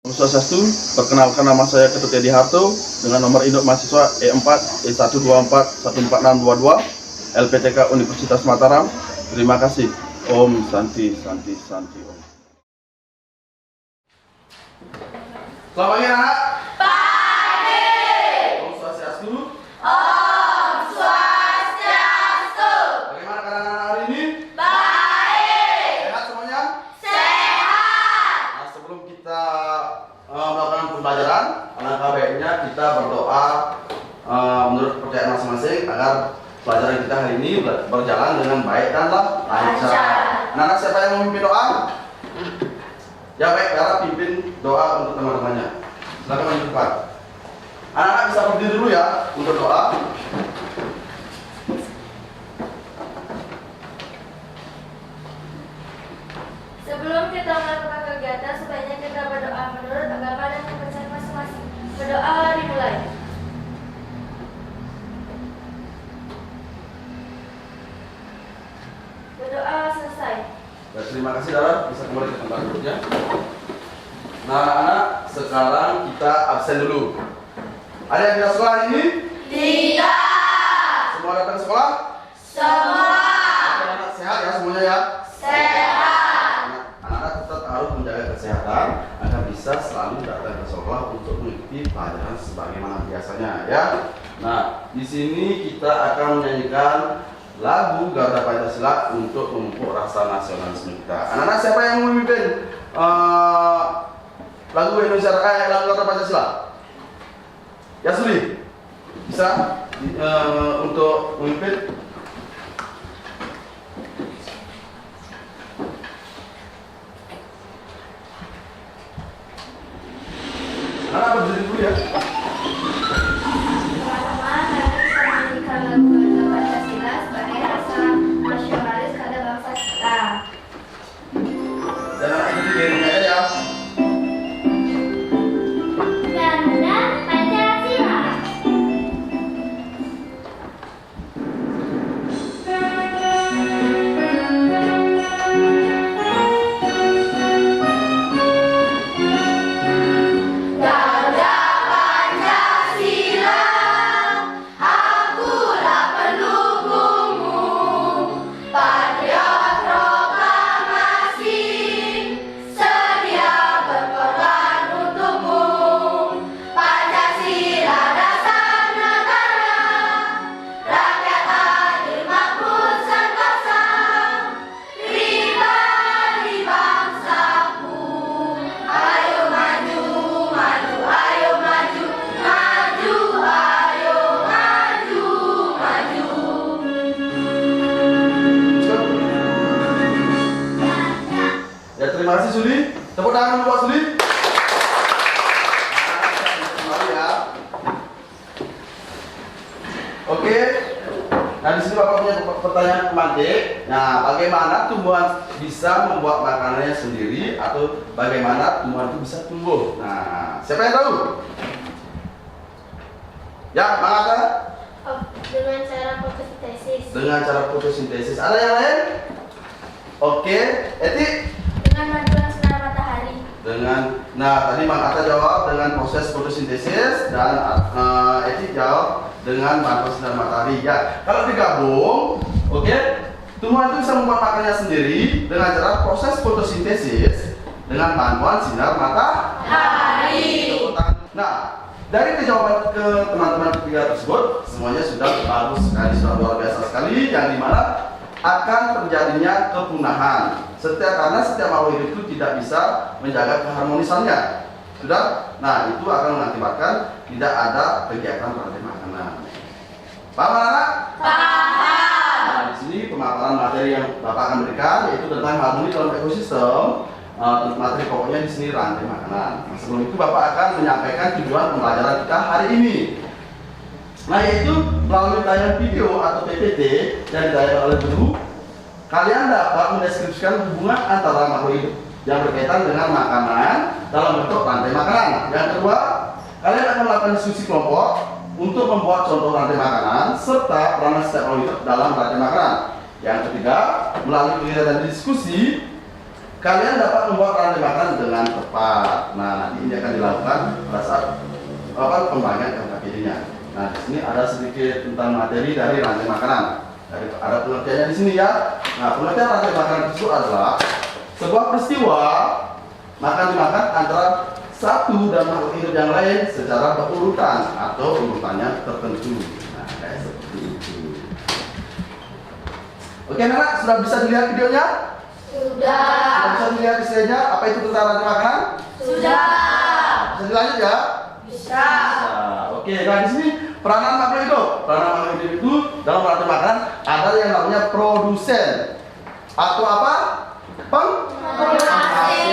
Om Swastiastu, perkenalkan nama saya Ketut Edi Harto dengan nomor induk mahasiswa E4 E124 14622 LPTK Universitas Mataram. Terima kasih. Om Santi Santi Santi Om. Selamat pagi anak. Pagi. Om Swastiastu. Om Swastiastu. Bagaimana keadaan hari ini? Baik. Sehat semuanya? Sehat. Nah, sebelum kita melakukan pembelajaran, alangkah baiknya kita berdoa menurut kepercayaan masing-masing agar pelajaran kita hari ini berjalan dengan baik dan lancar. Anak-anak siapa yang memimpin doa? Ya baik, Dara pimpin doa untuk teman-temannya. Silakan maju depan. Anak-anak bisa berdiri dulu ya untuk doa. Sebelum kita melakukan kegiatan, sebaiknya kita berdoa menurut agama dan kepercayaan masing-masing. Berdoa dimulai. Berdoa selesai. Ya, terima kasih Dara, bisa kembali ke tempat duduknya. Nah anak-anak, sekarang kita absen dulu. Ada yang tidak sekolah hari ini? Tidak. Semua datang ke sekolah? Semua. Anak-anak sehat ya semuanya ya? Sehat. Anak-anak tetap harus menjaga kesehatan agar bisa selalu datang ke sekolah untuk mengikuti pelajaran sebagaimana biasanya ya. Nah, di sini kita akan menyanyikan lagu Garuda Pancasila untuk memupuk rasa nasionalisme kita. Anak-anak siapa yang memimpin lagu Indonesia lagu Garuda Pancasila? Ya Suli, bisa untuk memimpin. Anak berdiri dulu ya. Teman-teman, kami bisa menyanyikan lagu Garuda Pancasila sebagai rasa nasionalis pada bangsa kita. Dan anak ikuti dirinya aja ya. Garuda Pancasila. Garuda Pancasila, akulah pendukungmu, patriot proklamasi, sedia berkorban untukmu. Pancasila dasar negara, rakyat adil makmur sentosa, pribadi bangsaku. Ayo maju, maju, ayo maju, maju, ayo maju, maju. Ya terima kasih Suli. Tepuk tangan dulu Pak Suli. Kembali ya. Oke. Nah di sini Bapak punya pertanyaan pemantik. Nah bagaimana tumbuhan bisa membuat makanannya sendiri atau bagaimana tumbuhan itu bisa tumbuh? Nah siapa yang tahu? Ya, Bang Atta? Dengan cara fotosintesis. Dengan cara fotosintesis. Ada yang lain? Oke, Eti? Dengan bantuan sinar matahari. Nah tadi Bang Atta jawab dengan proses fotosintesis dan Eti jawab dengan bantuan sinar matahari. Ya, kalau digabung, oke, tumbuhan itu bisa membuat makanannya sendiri dengan cara proses fotosintesis dengan bantuan sinar matahari. Nah, dari kejawaban ke teman-teman ketiga tersebut, semuanya sudah bagus sekali, sudah luar biasa sekali, yang dimana akan terjadinya kepunahan. Karena setiap makhluk hidup itu tidak bisa menjaga keharmonisannya. Sudah? Nah, itu akan mengakibatkan tidak ada kegiatan rantai makanan. Paham anak? Paham. Nah, di sini pemaparan materi yang Bapak akan berikan yaitu tentang harmoni dalam ekosistem. Materi pokoknya di sini rantai makanan. Nah, sebelum itu Bapak akan menyampaikan tujuan pembelajaran kita hari ini. Nah, yaitu melalui tayangan video atau PPT yang ditayangkan oleh guru, kalian dapat mendeskripsikan hubungan antara makhluk hidup yang berkaitan dengan makanan dalam bentuk rantai makanan. Yang kedua, kalian akan melakukan diskusi kelompok untuk membuat contoh rantai makanan serta peranan setiap makhluk hidup dalam rantai makanan. Yang ketiga, melalui kegiatan diskusi, kalian dapat membuat rantai makanan dengan tepat. Nah, nanti dilakukan pada saat pembagian kata kirinya. Nah, di sini ada sedikit tentang materi dari rantai makanan. Ada pengertiannya di sini ya. Nah, pengertian rantai makanan itu adalah sebuah peristiwa makan dimakan antara satu dan makhluk hidup yang lain secara berurutan atau urutannya tertentu. Nah, kayak seperti itu. Oke, anak sudah bisa dilihat videonya? Sudah. Sudah bisa dilihat slide-nya? Apa itu tentang rantai makanan? Sudah. Bisa dilanjut ya? Bisa. Oke, nah di sini peranan makhluk hidup. Peranan makhluk hidup itu dalam rantai makanan ada yang namanya produsen atau apa? Penghasil.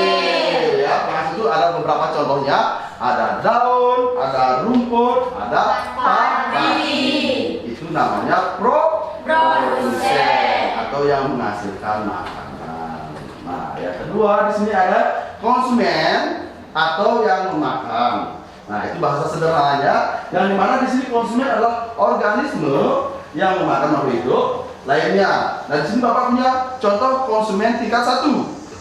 Ya, penghasil itu ada beberapa contohnya. Ada daun, ada rumput, ada padi. Itu namanya produsen atau yang menghasilkan makanan. Nah, yang kedua di sini ada konsumen atau yang memakan. Nah, itu bahasa sederhananya, yang dimana di sini konsumen adalah organisme yang memakan makhluk hidup lainnya. Nah, di sini Bapak punya contoh konsumen tingkat 1.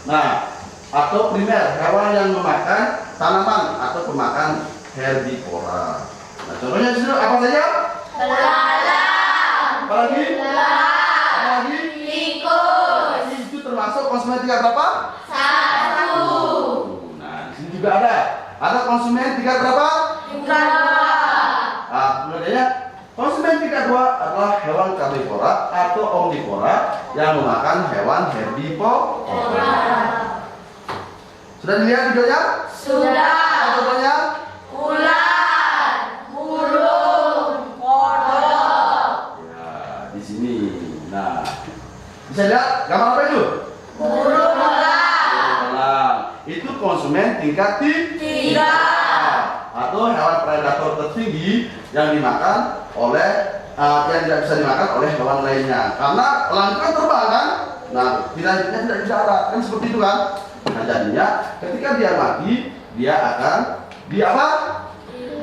Nah, atau primer, hewan yang memakan tanaman atau pemakan herbivora. Nah, contohnya di sini apa saja? Belalang. Apa lagi? Apa lagi? Tikus. Itu termasuk konsumen tingkat berapa? 1. Nah, di sini juga ada. Ada konsumen tingkat berapa? Tingkat 2. Nah, kemudiannya konsumen tingkat 2 adalah hewan karnivora atau omnivora yang memakan hewan herbivora. Sudah dilihat videonya? Sudah. Apa contohnya? Ular, burung, kodok. Ya, di sini. Nah, bisa lihat gambar apa itu? Burung elang. Elang. Itu konsumen tingkat 3 atau hewan predator tertinggi yang dimakan oleh yang tidak bisa dimakan oleh hewan lainnya. Karena elang itu kan terbang kan? Nah, tidak di darat kan seperti itu kan? Nah, jadinya ketika dia mati, dia akan di apa?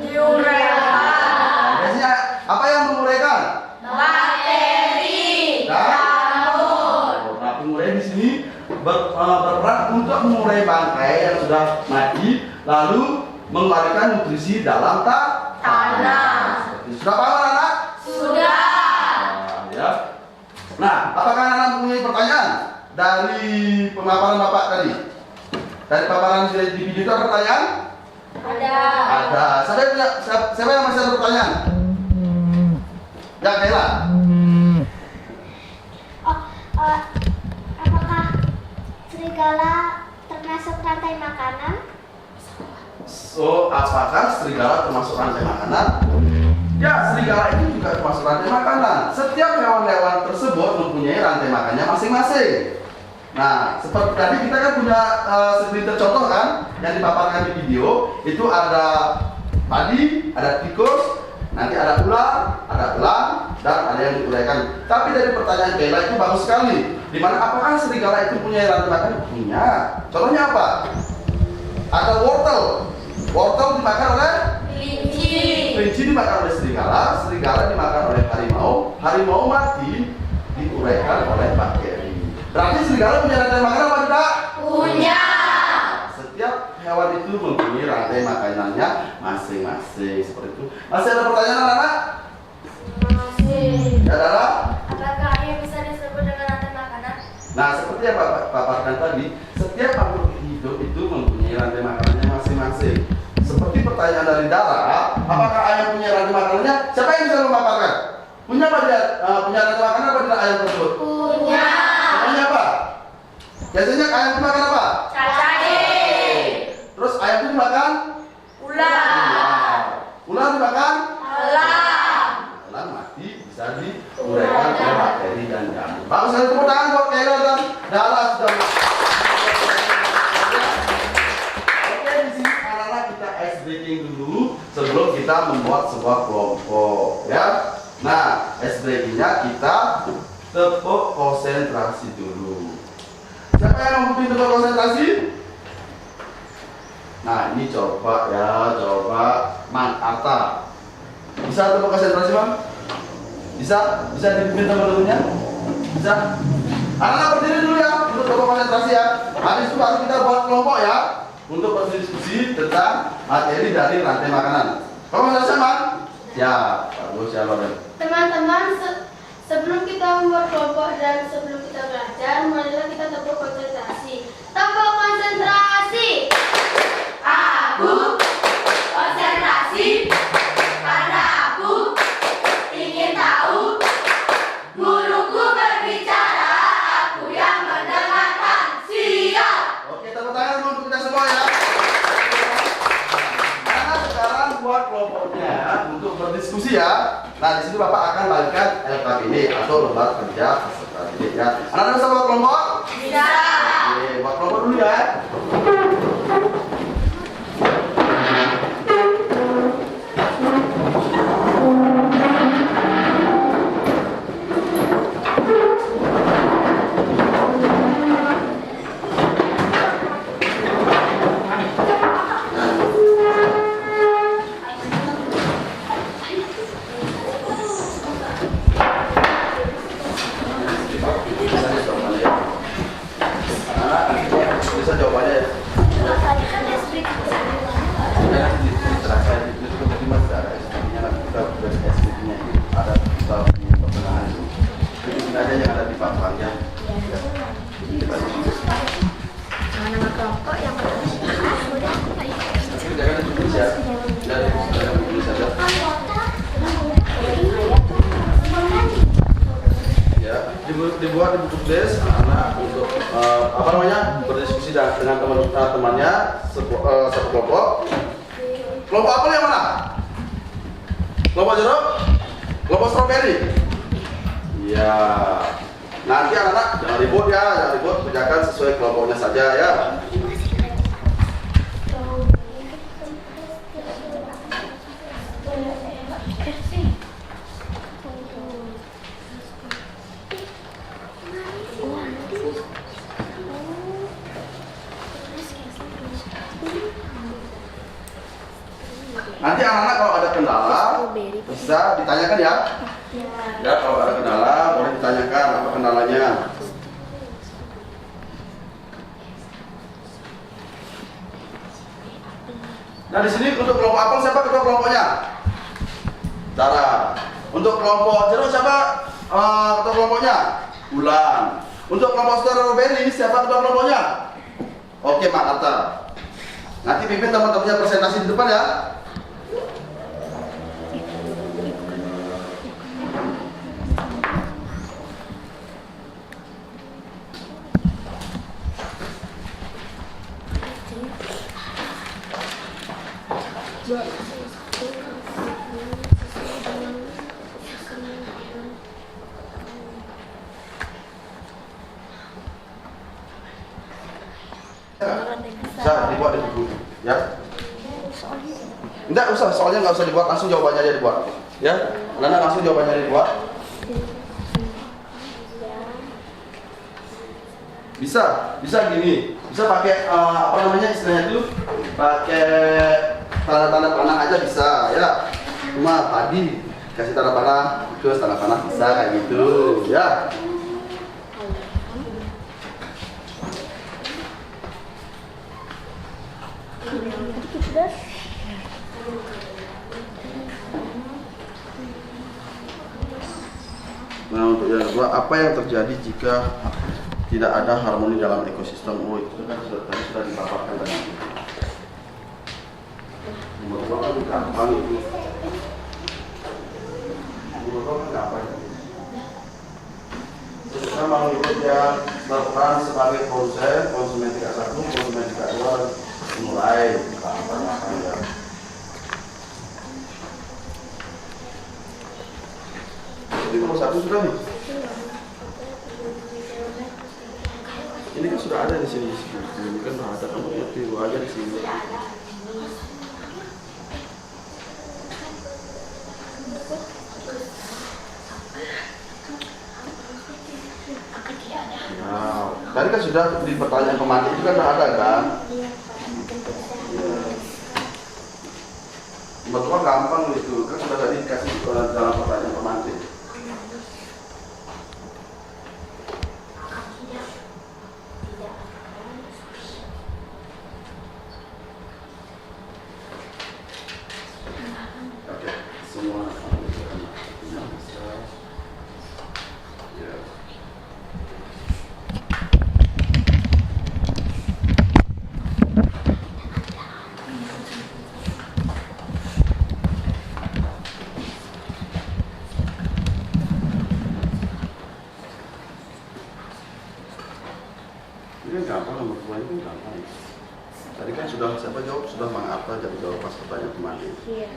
Diuraikan. Biasanya apa yang menguraikan? Bakteri. Dan Jamur. nah, pengurai di sini berperan untuk mengurai bangkai yang sudah mati, lalu mengeluarkan nutrisi dalam Tanah. Sudah paham anak? Sudah. Nah, ya. Nah, apakah anak mempunyai pertanyaan dari pemaparan Bapak tadi? Dari paparan di video itu ada pertanyaan? Ada. Ada. Siapa yang masih ada pertanyaan? Ya, Kayla. Apakah serigala termasuk rantai makanan? So, apakah serigala termasuk rantai makanan? Ya, serigala itu juga termasuk rantai makanan. Setiap hewan-hewan tersebut mempunyai rantai makannya masing-masing. Nah, seperti tadi kita kan punya segelintir contoh kan yang dipaparkan di video. Itu ada padi, ada tikus, nanti ada ular, ada elang, dan ada yang diuraikan. Tapi dari pertanyaan Bella itu bagus sekali. Dimana apakah serigala itu punya rantai makan? Punya. Contohnya apa? Ada wortel. Wortel dimakan oleh Kelinci. kelinci, dimakan oleh serigala, serigala dimakan oleh harimau, harimau mati diuraikan oleh bakteri. Berarti serigala punya rantai makanan apa tidak? Punya. Setiap hewan itu mempunyai rantai makanannya masing-masing seperti itu. Masih ada pertanyaan anak-anak? Masih. Ya, adalah? Apakah yang bisa disebut dengan rantai makanan? Nah, seperti yang Bapak paparkan tadi, setiap makhluk hidup itu mempunyai rantai makanannya masing-masing. Seperti pertanyaan dari Dara, apakah ayam punya rantai makanannya? Siapa yang bisa memaparkan? Punya apa dia? Punya rantai makanan apa tidak ayam tersebut? Punya. Namanya apa? Biasanya ayam itu makan apa? Cacing. Terus ayam itu makan? Ular. Ular dimakan? Elang. Elang mati bisa diuraikan oleh bakteri dan jamur. Bagus sekali, tepuk tangan buat Kayla dan Dara sudah. Oke, di sini anak-anak kita ice breaking dulu sebelum kita membuat sebuah kelompok, ya. Nah, ice breakingnya kita tepuk konsentrasi dulu. Siapa yang membutuhkan tepuk konsentrasi? Nah, ini coba ya, coba Mang Arta. Bisa tepuk konsentrasi, Bang? Bisa? Bisa dipimpin teman-temannya? Bisa? Anak-anak berdiri dulu ya, untuk tepuk konsentrasi ya. Habis itu baru kita buat kelompok ya. untuk berdiskusi tentang materi dari rantai makanan. Kamu selesai, Man? Ya, bagus ya, Loren. Teman-teman, sebelum kita membuat kelompok dan sebelum kita belajar, marilah kita tepuk konsentrasi. Tepuk konsentrasi. Aku konsentrasi karena aku ingin tahu. Guruku berbicara, aku yang mendengarkan. Siap. Oke, tepuk tangan dulu untuk kita semua ya. Nah, sekarang buat kelompoknya untuk berdiskusi ya. Nah, di sini Bapak akan bagikan LKPD atau lembar kerja peserta didik ya. Anak-anak bisa buat kelompok? Bisa. Oke, buat kelompok dulu ya. Bisa jawabannya ya. Nama kelompok yang dibuat di buku tulis anak untuk apa namanya berdiskusi dengan teman-temannya satu kelompok. Kelompok apel yang mana? Kelompok jeruk? Kelompok stroberi? Ya. Nanti anak-anak jangan ribut ya, jangan ribut, kerjakan sesuai kelompoknya saja ya. Nanti anak-anak kalau ada kendala bisa ditanyakan ya. Ya, kalau ada kendala boleh ditanyakan apa kendalanya. Nah, di sini untuk kelompok apel siapa ketua kelompoknya? Dara. Untuk kelompok jeruk siapa ketua kelompoknya? Bulan. Untuk kelompok stroberi siapa ketua kelompoknya? Oke, Mak Atta. Nanti pimpin teman-temannya presentasi di depan ya. Bisa dibuat di buku ya. Enggak usah, soalnya nggak usah dibuat, langsung jawabannya aja dibuat ya. Anak-anak langsung jawabannya dibuat. Bisa gini, bisa pakai apa namanya istilahnya itu, pakai tanda-tanda panah aja bisa ya. Cuma tadi kasih tanda panah, terus tanda panah bisa kayak gitu ya. Nah, untuk yang kedua, apa yang terjadi jika tidak ada harmoni dalam ekosistem? Oh, itu kan sudah dipaparkan tadi. Nomor dua kan gampang itu. Nomor dua kan gampang. Kita mengikut yang berperan sebagai konsumen tingkat 1, konsumen tingkat 2, mulai gampang ya. Jadi nomor 1 sudah nih. Ini kan sudah ada di sini. Ini kan ada, kamu ngerti aja di sini. Nah, tadi kan sudah di pertanyaan pemantik itu kan ada kan? Betul gampang itu, kan sudah tadi dikasih dalam pertanyaan pemantik. nomor 2 ini gampang. Tadi kan sudah siapa jawab? Sudah Mang Arta jadi jawab pas pertanyaan kemarin. Iya.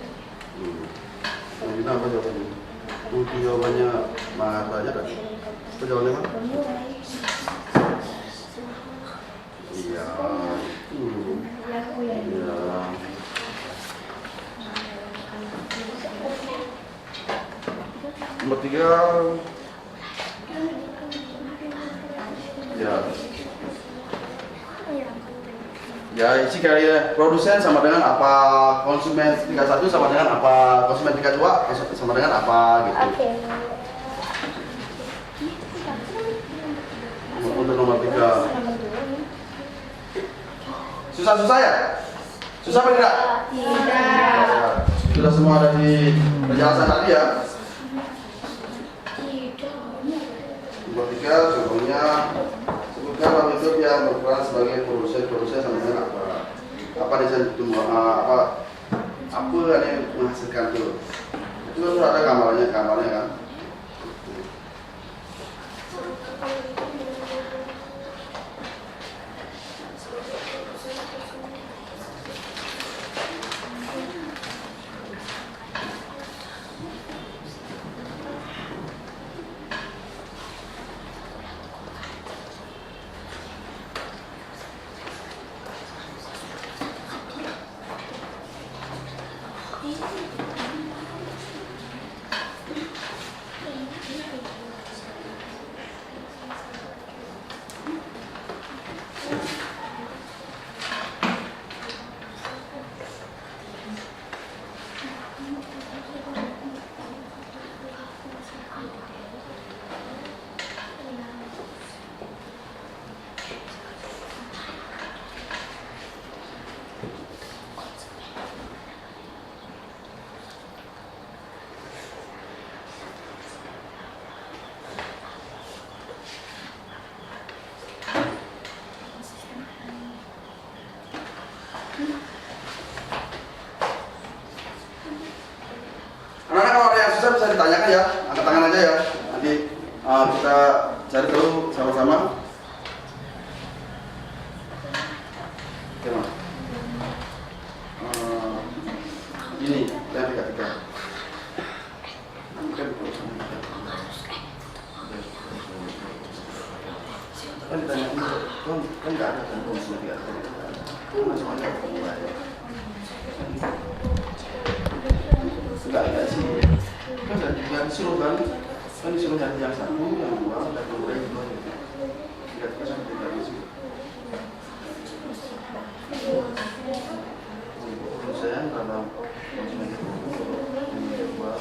Yang kita apa jawabannya? Mungkin jawabannya Mang Arta aja kan? Apa jawabannya Mang? Iya. Iya. Nomor 3. Ya. Ya, isi kali produsen sama dengan apa, konsumen 31 sama dengan apa, konsumen 32 sama dengan apa gitu. Oke. Untuk nomor 3. Susah-susah ya? Susah apa tidak? Tidak. Sudah semua ada di penjelasan tadi ya. Nomor 3 contohnya sebutkan nama YouTube yang berperan sebagai produsen sama dengan apa? Apa desain tumbuh apa yang menghasilkan itu? Itu kan sudah ada gambarnya kan? Anak-anak kalau ada yang susah bisa ditanyakan ya, angkat tangan aja ya. Nanti kita cari tahu sama-sama. Oke, Mas. Ini yang 3. Kan ditanya kan nggak ada kan komisi 3. Masuk aja. Enggak sih. Kan nggak disuruh kan disuruh nyari yang 1, yang 2, dan yang 2 gitu. Tidak bisa tidak bisa. Saya kalau konsumen itu dua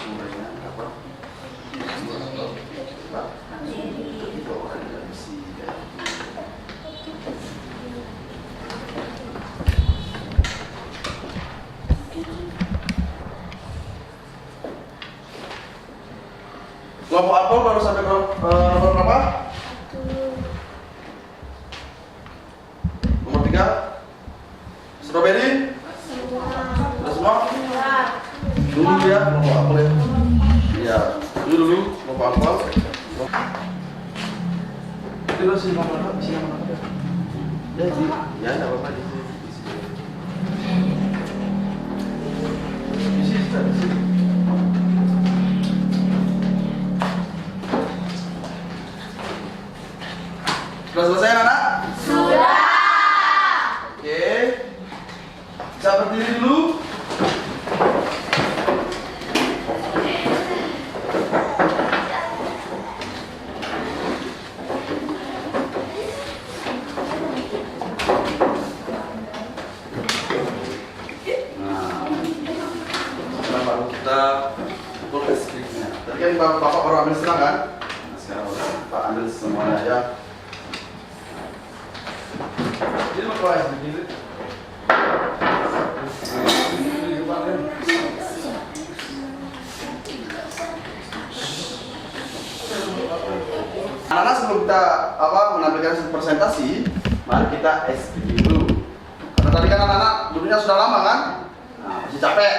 mulainya apa? Itu orang yang misi ya. Kelompok apel baru sampai nomor berapa? Nomor 3. Strawberry? Sudah semua? Dulu ya, kelompok apel ya. Iya, dulu kelompok apel. Itu lo sih nomor apa? Isi nomor apa? Ya, ya nggak apa-apa di sini. Isi sudah. Sudah selesai anak? Sudah. Oke. Bisa berdiri dulu. Nah, sekarang baru kita pukul ke skripnya. Tadi kan Bapak baru ambil setengah kan? Nah, sekarang Bapak ambil semuanya aja. Ini mau keluar sendiri. Anak-anak sebelum kita menampilkan presentasi, mari kita SPG dulu. Karena tadi kan anak-anak duduknya sudah lama kan? Nah, masih capek,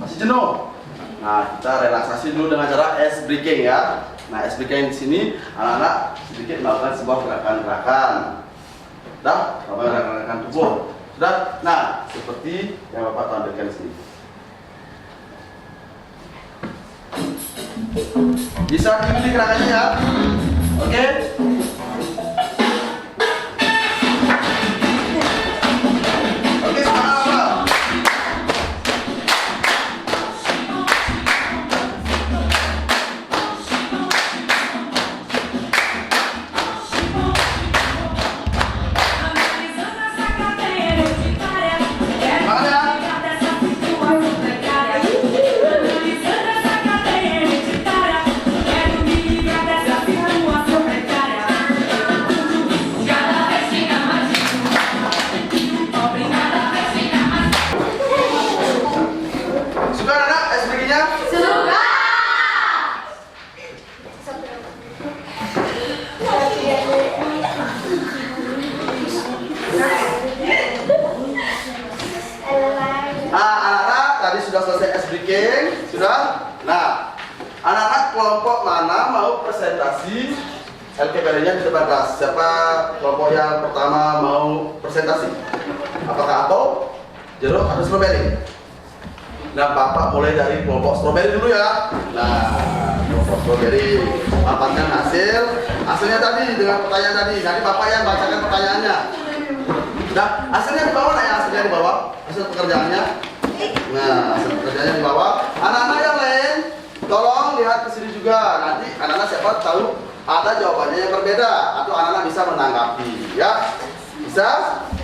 masih jenuh. Nah, kita relaksasi dulu dengan cara ice breaking ya. Nah, SBK di sini anak-anak sedikit melakukan sebuah gerakan-gerakan. Sudah, gerakan-gerakan tubuh. Sudah. Nah, seperti yang Bapak tampilkan di sini. Bisa diikuti gerakannya ya. Oke. Oke, semangat. Suka anak SPG-nya? Suka. Anak-anak tadi sudah selesai SBK, sudah. Nah, anak-anak kelompok mana mau presentasi LKPD-nya di depan kelas? Siapa kelompok yang pertama mau presentasi? Apakah apel, jeruk, atau stroberi? Nah, Bapak mulai dari kelompok stroberi dulu ya. Nah, kelompok stroberi paparkan hasilnya tadi dengan pertanyaan tadi. Nanti Bapak yang bacakan pertanyaannya. Nah, hasilnya di bawah, ya, hasilnya di bawah, hasil pekerjaannya. Nah, hasil pekerjaannya di bawah. Anak-anak yang lain, tolong lihat ke sini juga. Nanti anak-anak siapa tahu ada jawabannya yang berbeda atau anak-anak bisa menanggapi, ya. Bisa?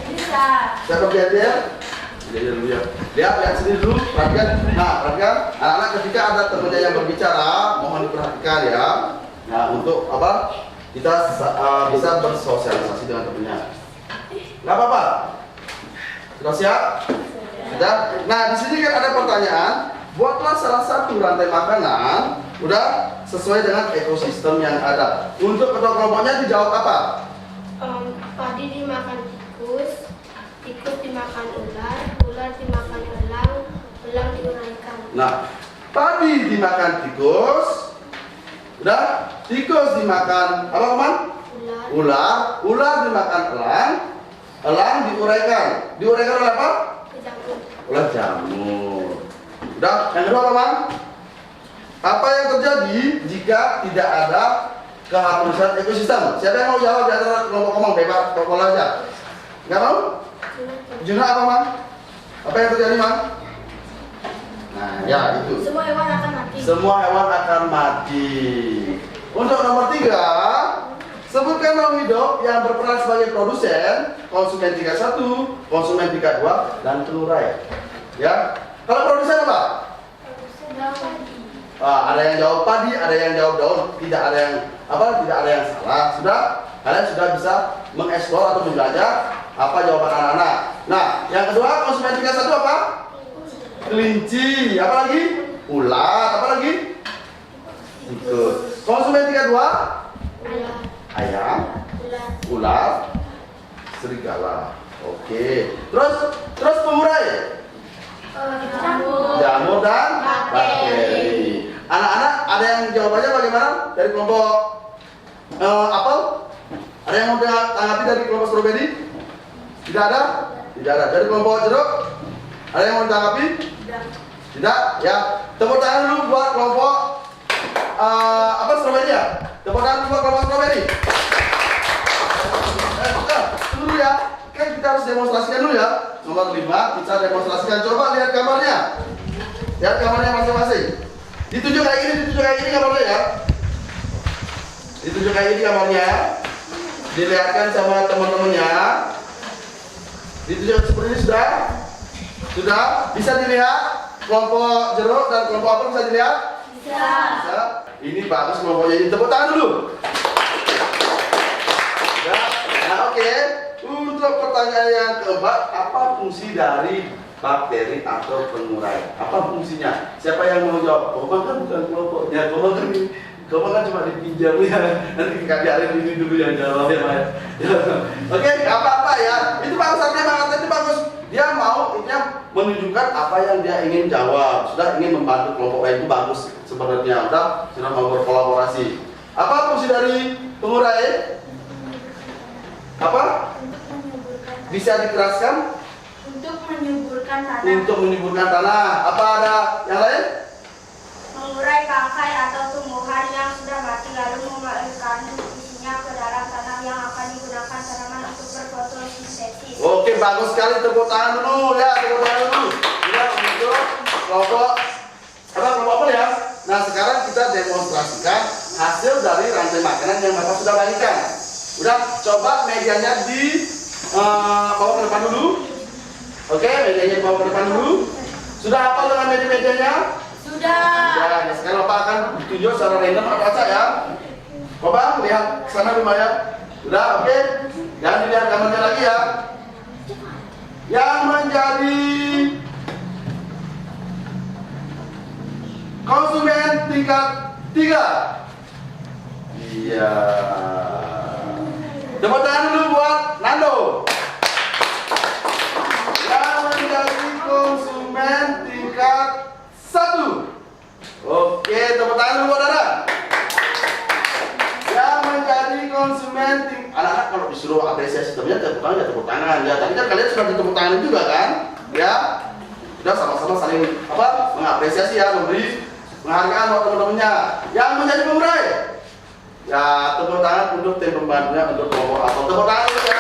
Bisa. Siapa belajar? Belajar dulu ya. Lihat sini dulu, perhatikan. Nah, perhatikan anak-anak ketika ada temannya yang berbicara, mohon diperhatikan ya. Nah, untuk apa? Kita bisa bersosialisasi dengan temannya. Nggak apa-apa. Sudah siap? Sudah. Nah, di sini kan ada pertanyaan. Buatlah salah satu rantai makanan, udah sesuai dengan ekosistem yang ada. Untuk kedua kelompoknya dijawab apa? Padi dimakan tikus, tikus dimakan ular, ular dimakan elang, elang diuraikan. Nah, padi dimakan tikus, udah. Tikus dimakan apa teman? Ular, Ular dimakan elang, elang diuraikan. Diuraikan oleh apa? jamur. Oleh jamur. Udah, yang kedua teman. Apa yang terjadi jika tidak ada keharmonisan ekosistem? Siapa yang mau jawab di antara kelompok ngomong bebas, boleh aja. Nggak mau? Juna apa man? Apa yang terjadi man? Nah, ya itu. Semua hewan akan mati. Semua hewan akan mati. Untuk nomor 3, sebutkan makhluk hidup yang berperan sebagai produsen, konsumen tingkat 1, konsumen tingkat 2, dan penurai. Ya, kalau produsen apa? Ada yang jawab padi, ada yang jawab daun, tidak ada yang tidak ada yang salah. Sudah, kalian sudah bisa mengeksplor atau belajar apa jawaban anak-anak. Nah, yang kedua konsumen tingkat 1 apa? Kelinci. Apa lagi? Ular. Apa lagi? Tikus. Konsumen tingkat 2? Ayam, ular, serigala. Oke. Terus pengurai? Jamur dan bakteri. Anak-anak ada yang jawabannya bagaimana dari kelompok apel? Ada yang mau tanggapi dari kelompok stroberi? Tidak ada? Tidak ada. Dari kelompok jeruk? Ada yang mau tanggapi? Tidak. Ya. Tepuk tangan dulu buat kelompok stroberi ya. Tepuk tangan dulu buat kelompok stroberi. Tunggu dulu ya. Kan kita harus demonstrasikan dulu ya. Nomor 5 kita demonstrasikan. Coba lihat gambarnya. Lihat gambarnya masing-masing. Ditunjuk kayak gini gambarnya ya. Ditunjuk kayak gini gambarnya. Dilihatkan sama teman-temannya. Ditunjuk seperti ini sudah? Sudah? Bisa dilihat? Kelompok jeruk dan kelompok apel bisa dilihat? Bisa. Ini bagus kelompoknya ini. Tepuk tangan dulu. Ya. Nah, oke. Untuk pertanyaan yang keempat, apa fungsi dari bakteri atau pengurai? Apa fungsinya? Siapa yang mau jawab? Komang kan bukan kelompoknya. Komang kan cuma dipinjam ya. Nanti Kak Diarin ini dulu yang jawab ya, Pak. Oke, apa-apa ya. Itu bagus, artinya itu bagus. Dia mau menunjukkan apa yang dia ingin jawab. Sudah ingin membantu kelompok lain, itu bagus sebenarnya. Sudah mau berkolaborasi. Apa fungsi dari pengurai? Apa? Bisa dikeraskan? Untuk menyuburkan tanah. Untuk menyuburkan tanah. Apa ada yang lain? Mengurai bangkai atau tumbuhan yang sudah mati lalu mengalirkan isinya ke dalam tanah yang akan digunakan tanaman untuk berfotosintesis. Oke, bagus sekali. Tepuk tangan dulu ya, tepuk tangan dulu. Ya, untuk kelompok apa ya? Nah, sekarang kita demonstrasikan hasil dari rantai makanan yang Bapak sudah bagikan. Udah, coba medianya di bawa ke depan dulu. Oke, medianya bawa ke depan dulu. Sudah hafal dengan media-medianya? Sudah. Ya, sekarang Bapak akan tunjuk secara random apa saja ya. Bapak lihat ke sana dulu ya. Sudah, oke. Jangan dilihat gambarnya lagi ya. Yang menjadi konsumen tingkat 3. Iya. Tepuk tangan dulu buat Nando. Yang menjadi konsumen tingkat 1. Oke, tepuk tangan dulu buat Dara. Yang menjadi konsumen anak-anak kalau disuruh apresiasi temennya tepuk tangan ya. Tadi kan kalian sudah ditepuk tangan juga kan? Ya. Sudah sama-sama saling mengapresiasi ya, memberi penghargaan buat teman-temannya. Yang menjadi pengurai. Ya, tepuk tangan untuk tim pembantunya untuk kelompok atau tepuk tangan dulu ya.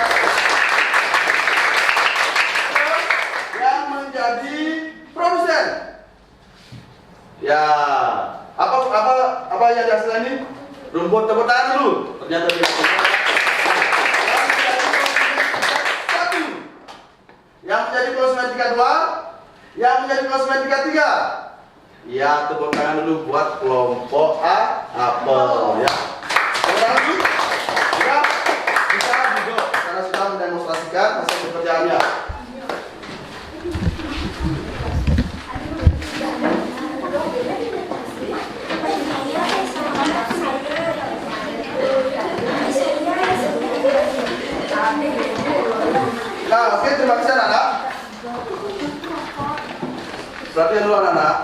Yang menjadi produsen. Ya, apa yang dihasilkan ini? Rumput, tepuk tangan dulu. Ternyata tidak. Yang menjadi konsumen tingkat 2, yang menjadi konsumen tingkat 3. Ya, tepuk tangan dulu buat kelompok A, apel ya. Tepuk tangan dulu. Ya, bisa duduk karena sudah mendemonstrasikan hasil pekerjaannya. Nah, oke, terima kasih anak-anak. Perhatian dulu anak-anak.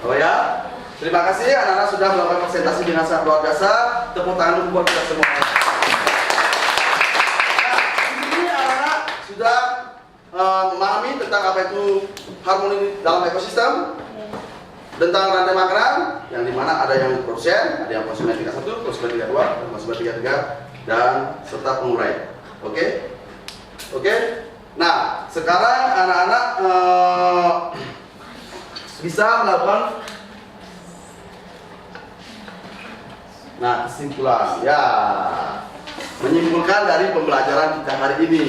Oh ya, terima kasih anak-anak sudah melakukan presentasi dengan sangat luar biasa. Tepuk tangan dulu buat kita semua. Nah, ini anak-anak sudah memahami tentang apa itu harmoni dalam ekosistem, tentang rantai makanan, yang dimana ada yang produsen, ada yang konsumen tingkat 1, konsumen tingkat 2, dan konsumen tingkat 3, dan serta pengurai. Oke? Oke? Nah, sekarang anak-anak bisa melakukan kesimpulan ya, menyimpulkan dari pembelajaran kita hari ini.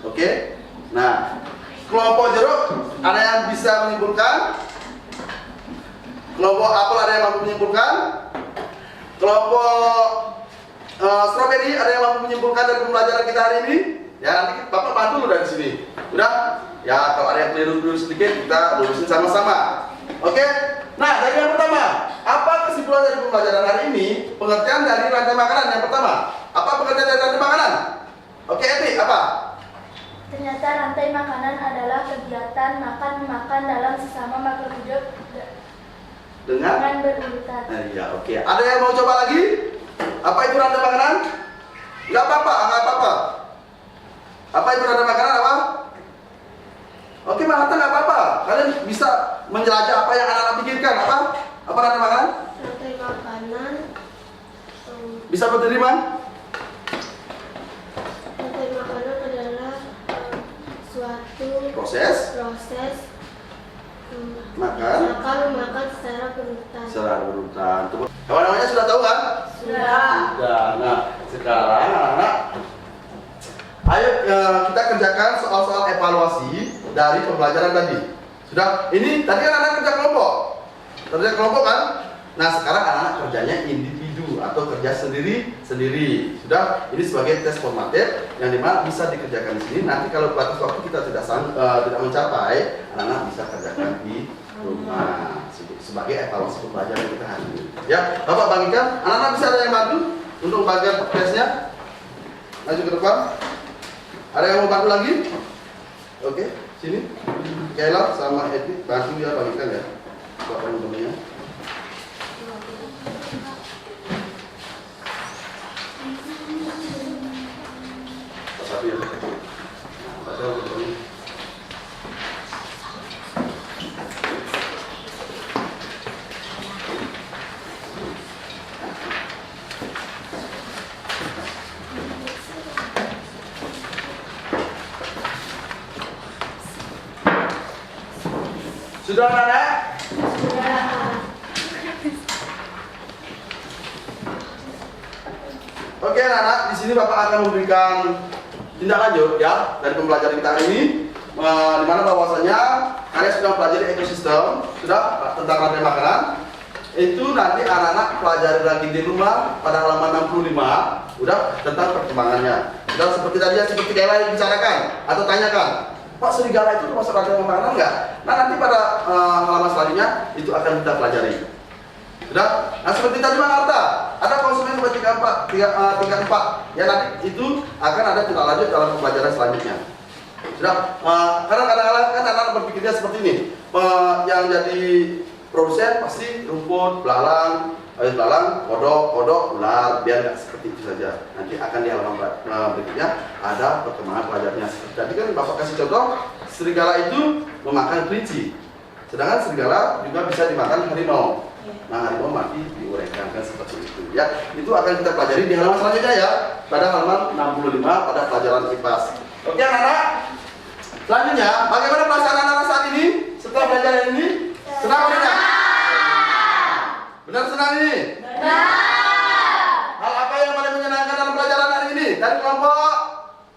Oke? Nah, kelompok jeruk ada yang bisa menyimpulkan? Kelompok apel ada yang mampu menyimpulkan? Kelompok stroberi ada yang mampu menyimpulkan dari pembelajaran kita hari ini? Ya, nanti Bapak bantu dulu dari sini. Udah? Ya, kalau ada yang keliru sedikit kita lurusin sama-sama. Oke? Nah, dari yang pertama, apa kesimpulan dari pembelajaran hari ini? Pengertian dari rantai makanan yang pertama. Apa pengertian dari rantai makanan? Oke, Eti, apa? Ternyata rantai makanan adalah kegiatan makan-makan dalam sesama makhluk hidup dengan berurutan. Iya, oke. Ada yang mau coba lagi? Apa itu rantai makanan? Enggak apa-apa, enggak apa-apa. Apa itu rantai makanan apa? Oke, Mbak Hatta nggak apa-apa. Kalian bisa menjelajah apa yang anak-anak pikirkan. Apa rantai makanan? Rantai makanan. Bisa berdiri, Man? Rantai makanan adalah suatu Proses makan secara berurutan. Hewan namanya sudah tahu kan? Sudah. Nah, sekarang anak-anak, ayo kita kerjakan soal-soal evaluasi dari pembelajaran tadi. Sudah? Ini tadi kan anak kerja kelompok. Kerja kelompok kan? Nah, sekarang anak-anak kerjanya individu atau kerja sendiri. Sudah? Ini sebagai tes formatif yang dimana bisa dikerjakan di sini. Nanti kalau batas waktu kita tidak mencapai, anak-anak bisa kerjakan di rumah sebagai evaluasi pembelajaran kita hari ini. Ya, Bapak bagikan. Anak-anak bisa ada yang bantu untuk bagian tesnya? Maju ke depan. Ada yang mau bantu lagi? Oke, sini. Kaila sama Edi bantu ya, bagikan ya. Bapak temennya. satu ya. Baca bukunya. Sudah anak-anak? Oke anak-anak, di sini Bapak akan memberikan tindak lanjut ya dari pembelajaran kita hari ini, di mana bahwasanya kalian sudah mempelajari ekosistem, sudah tentang rantai makanan. Itu nanti anak-anak pelajari lagi di rumah pada halaman 65, udah tentang perkembangannya. Sudah seperti tadi yang seperti Kayla bicarakan atau tanyakan, Pak, serigala itu termasuk rantai makanan enggak? Nah nanti pada halaman selanjutnya itu akan kita pelajari. Sudah? Nah seperti tadi Bang Arta, ada konsumen 34, ya nanti itu akan ada tindak lanjut dalam pembelajaran selanjutnya. Sudah? Karena kadang-kadang kan anak-anak berpikirnya seperti ini, yang jadi produsen pasti rumput, belalang, kodok, ular, biar nggak seperti itu saja. Nanti akan di halaman berikutnya ada perkembangan pelajarnya. Tadi kan Bapak kasih contoh, serigala itu memakan kelinci, sedangkan serigala juga bisa dimakan harimau. Nah harimau mati diuraikan kan seperti itu. Ya, itu akan kita pelajari di halaman selanjutnya ya, pada halaman 65 pada pelajaran IPAS. Oke anak-anak. Selanjutnya, bagaimana perasaan anak-anak saat ini setelah belajar ini? Senang atau tidak? Benar senang ini? Benar. Hal apa yang paling menyenangkan dalam pelajaran hari ini? Dari kelompok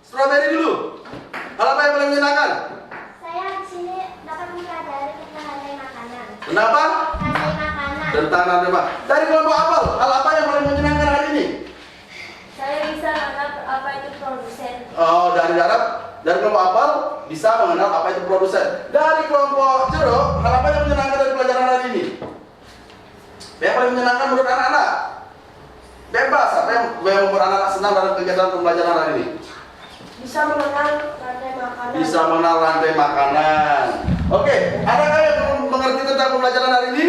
strawberry dulu. Hal apa yang paling menyenangkan? Saya di sini dapat mempelajari tentang rantai makanan. Kenapa? Rantai makanan. Tentang rantai makanan. Dari kelompok apel, hal apa yang paling menyenangkan hari ini? Saya bisa mengenal apa itu produsen. Oh, dari kelompok apel bisa mengenal apa itu produsen. Dari kelompok jeruk, hal apa yang menyenangkan dari pelajaran hari ini? Yang paling menyenangkan menurut anak-anak? Bebas, apa yang membuat anak-anak senang dalam kegiatan pembelajaran hari ini? Bisa mengenal rantai makanan. Bisa mengenal rantai makanan. Oke, adakah yang belum mengerti tentang pembelajaran hari ini?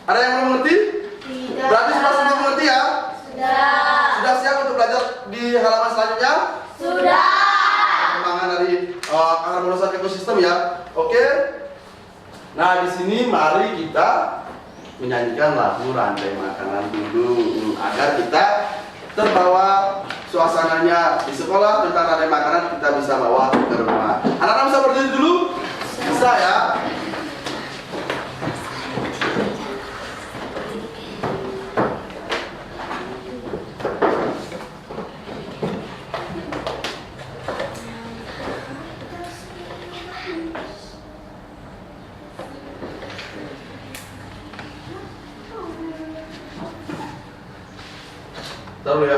Ada yang belum mengerti? Tidak. Berarti sudah mengerti ya? Sudah. Sudah siap untuk belajar di halaman selanjutnya? Sudah. Perkembangan dari keharmonisan ekosistem ya. Oke. Nah, di sini mari kita menyanyikan lagu rantai makanan dulu agar kita terbawa suasananya di sekolah tentang rantai makanan, kita bisa bawa ke rumah. Anak-anak bisa berdiri dulu? Bisa ya. Taruh ya.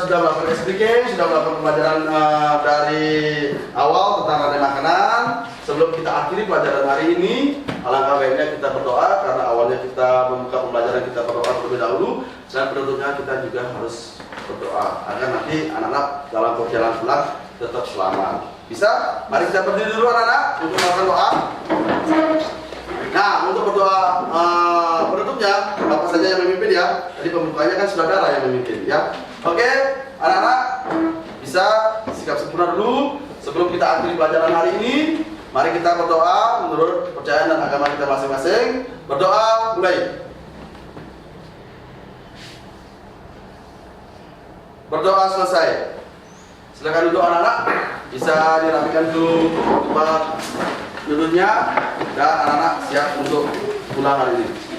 sudah melakukan speaking, sudah melakukan pembelajaran dari awal tentang rantai makanan. Sebelum kita akhiri pelajaran hari ini, alangkah baiknya kita berdoa karena awalnya kita membuka pembelajaran kita berdoa terlebih dahulu dan penutupnya kita juga harus berdoa agar nanti anak-anak dalam perjalanan pulang tetap selamat. Bisa? Mari kita berdiri dulu anak-anak untuk melakukan doa. Nah, untuk berdoa penutupnya Bapak saja yang memimpin ya. Tadi pembukanya kan saudara yang memimpin ya. Oke, anak-anak bisa sikap sempurna dulu sebelum kita akhiri pelajaran hari ini. Mari kita berdoa menurut kepercayaan dan agama kita masing-masing. Berdoa mulai. Berdoa selesai. Silakan duduk anak-anak. Bisa dirapikan dulu tempat duduknya dan anak-anak siap untuk pulang hari ini.